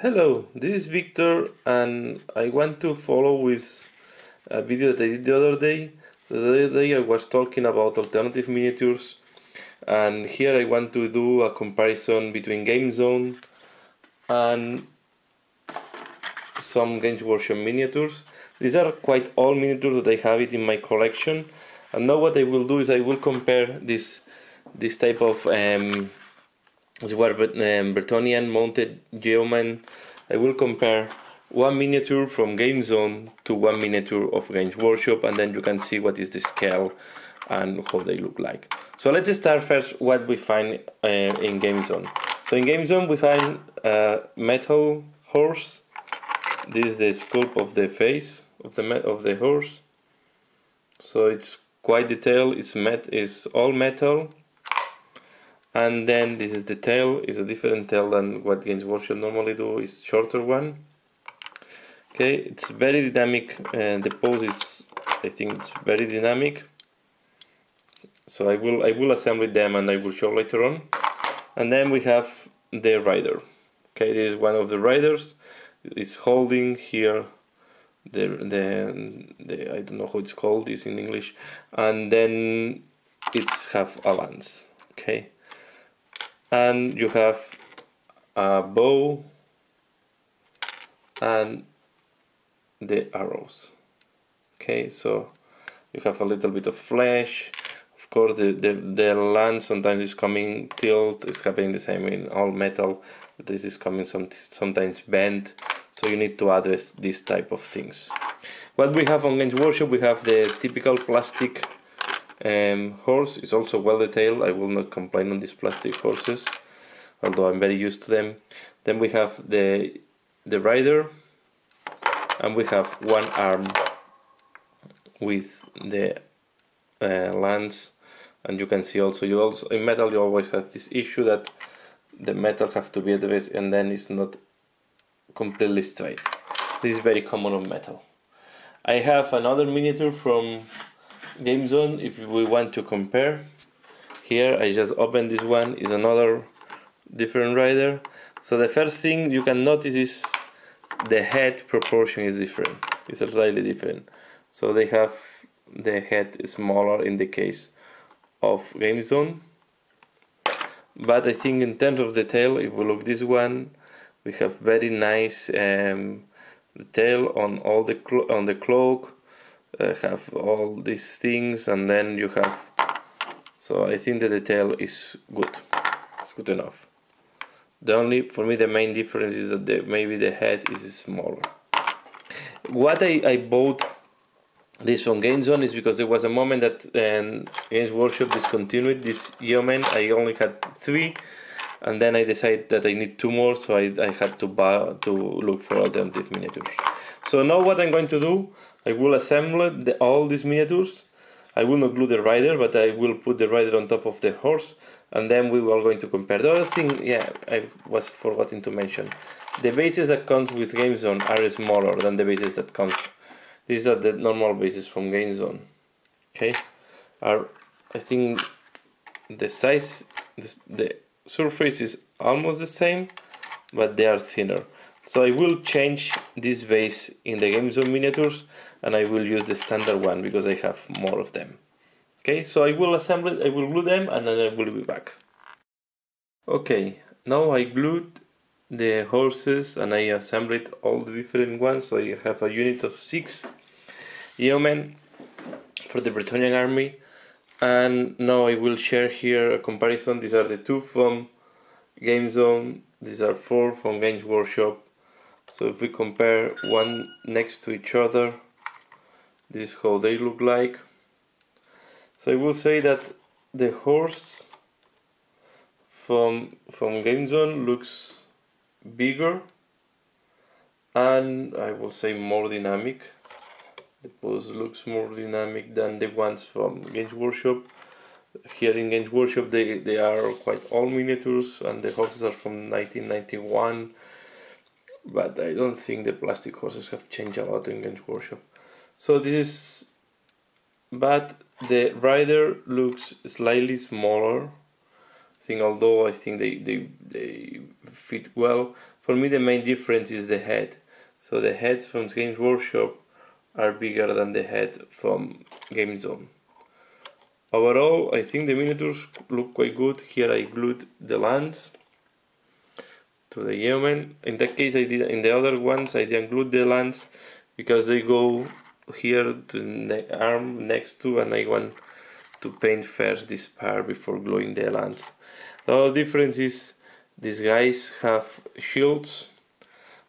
Hello, this is Victor and I want to follow with a video that I did the other day. So the other day I was talking about alternative miniatures, and here I want to do a comparison between Gamezone and some Games Workshop miniatures. These are quite old miniatures that I have it in my collection, and now what I will do is I will compare this type of Bretonnian mounted geoman. I will compare one miniature from Gamezone to one miniature of Games Workshop, and then you can see what is the scale and how they look like. So let's start first what we find in Gamezone. So in Gamezone we find a metal horse. This is the sculpt of the face of the horse. So it's quite detailed. It's all metal. And then this is the tail. It's a different tail than what Games Workshop normally do. It's shorter one. Okay, it's very dynamic, and the pose is, I think, it's very dynamic. So I will assemble them and I will show later on. And then we have the rider. Okay, this is one of the riders. It's holding here the I don't know how it's called this in English, and then it's have a lance. Okay. And you have a bow and the arrows. Okay, so you have a little bit of flesh. Of course, the lance sometimes is coming tilt. It's happening the same in all metal. This is coming sometimes bent. So you need to address this type of things. What we have on Games Workshop, we have the typical plastic horse. Is also well detailed. I will not complain on these plastic horses, although I'm very used to them. Then we have the rider, and we have one arm with the lance. And you can see also in metal you always have this issue that the metal have to be addressed and then it's not completely straight. This is very common on metal. I have another miniature from Gamezone if we want to compare. Here I just opened this one. Is another different rider. So the first thing you can notice is the head proportion is different. It's slightly different. So they have the head is smaller in the case of Gamezone. But I think in terms of detail, if we look this one, we have very nice detail on all the cloak. Have all these things, and then you have. So I think the detail is good. It's good enough. For me, the main difference is that maybe the head is smaller. What I bought this from Gamezone is because there was a moment that Games Workshop discontinued this yeoman. I only had 3, and then I decided that I need 2 more, so I had to look for alternative miniatures. So now what I'm going to do, I will assemble all these miniatures. I will not glue the rider, but I will put the rider on top of the horse, and then we are going to compare. The other thing, I was forgetting to mention, the bases that comes with Gamezone are smaller than the bases that comes. These are the normal bases from Gamezone. Okay, I think the size, the surface is almost the same, but they are thinner. So I will change this base in the Gamezone miniatures, and I will use the standard one because I have more of them. Okay, so I will assemble it, I will glue them, and then I will be back. Okay, now I glued the horses and I assembled all the different ones. So I have a unit of 6 yeomen for the Bretonnian army, and now I will share here a comparison. These are the 2 from Gamezone, these are 4 from Games Workshop. So if we compare one next to each other, this is how they look like. So I will say that the horse from Gamezone looks bigger and I will say more dynamic. The pose looks more dynamic than the ones from Games Workshop. Here in Games Workshop they are quite old miniatures and the horses are from 1991. But I don't think the plastic horses have changed a lot in Games Workshop. So this is, but the rider looks slightly smaller. Although I think they fit well. for me the main difference is the head. So the heads from Games Workshop are bigger than the head from Gamezone. Overall, I think the miniatures look quite good. Here I glued the lance to the yeoman. In that case, I did. In the other ones, I didn't glue the lance because they go here to the arm next to, and I want to paint first this part before gluing the lance. The other difference is these guys have shields.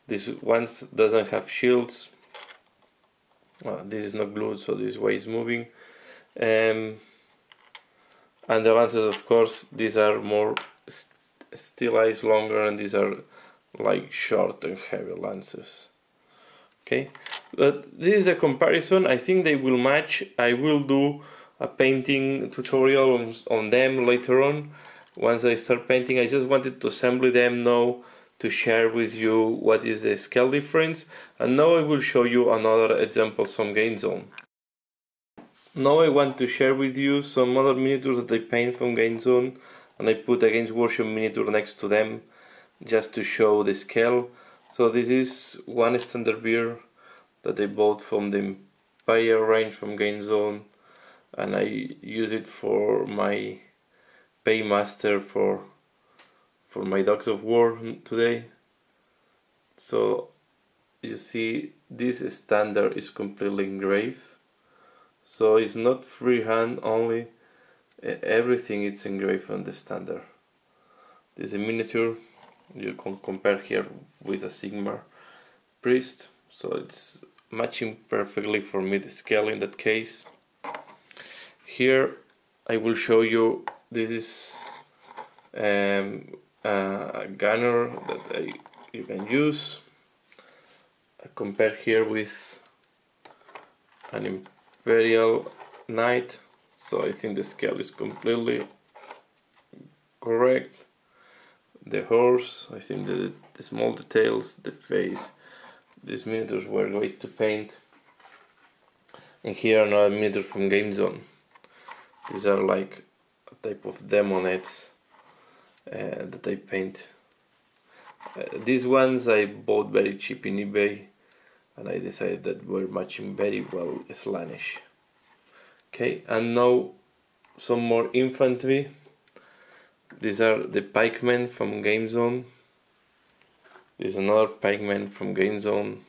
This one doesn't have shields. This is not glued, so this way is moving. And the lances, of course, these are more stylized, longer, and these are like short and heavy lances. Okay, but this is the comparison. I think they will match. I will do a painting tutorial on them later on. Once I start painting, I just wanted to assemble them now to share with you what is the scale difference, and now I will show you another examples from Gamezone. Now I want to share with you some other miniatures that I paint from Gamezone, and I put a Games Workshop miniature next to them just to show the scale. So this is one standard beer that I bought from the Empire range from Gamezone, and I use it for my paymaster for my Dogs of War today. So you see this standard is completely engraved. So it's not freehand only, everything is engraved on the standard. This is a miniature, you can compare here with a Sigmar priest, so it's matching perfectly for me the scale in that case. Here I will show you, this is a gunner that you can use. I compare here with an Imperial Knight, so I think the scale is completely correct. The horse, I think the small details, the face, these miniatures were great to paint. And here another miniature from Gamezone. These are like a type of demonettes that I paint. These ones I bought very cheap in eBay, and I decided that were matching very well Slaanesh. Okay, and now some more infantry. These are the Pikemen from Gamezone. This is another Pikemen from Gamezone.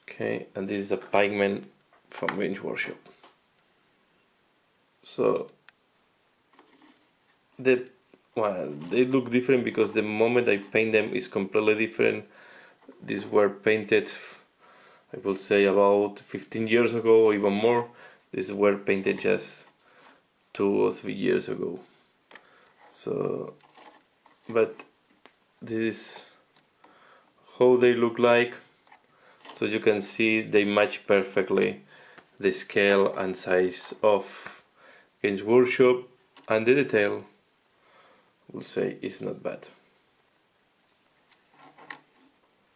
Okay, and this is a Pikemen from Games Workshop. So they look different because the moment I paint them is completely different. These were painted, I will say, about 15 years ago or even more. These were painted just 2 or 3 years ago. So, but this is how they look like. So you can see they match perfectly the scale and size of Games Workshop, and the detail, I will say, is not bad.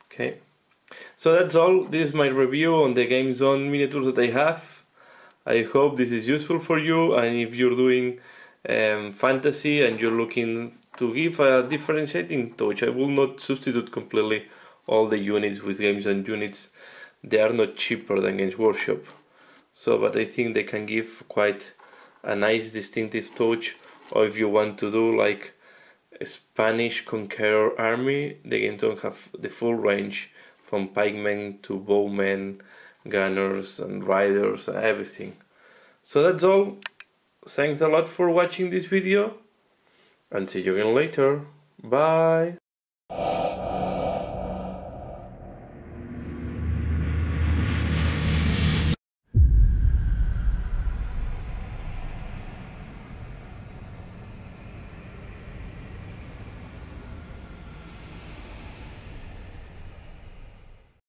Okay, so that's all. This is my review on the Gamezone miniatures that I have. I hope this is useful for you, and if you're doing fantasy and you're looking to give a differentiating touch, I will not substitute completely all the units with Gamezone units. They are not cheaper than Games Workshop, so but I think they can give quite a nice distinctive touch. Or if you want to do like a Spanish Conqueror army, the Gamezone have the full range from pikemen to bowmen, gunners and riders and everything. So that's all. Thanks a lot for watching this video, and see you again later. Bye.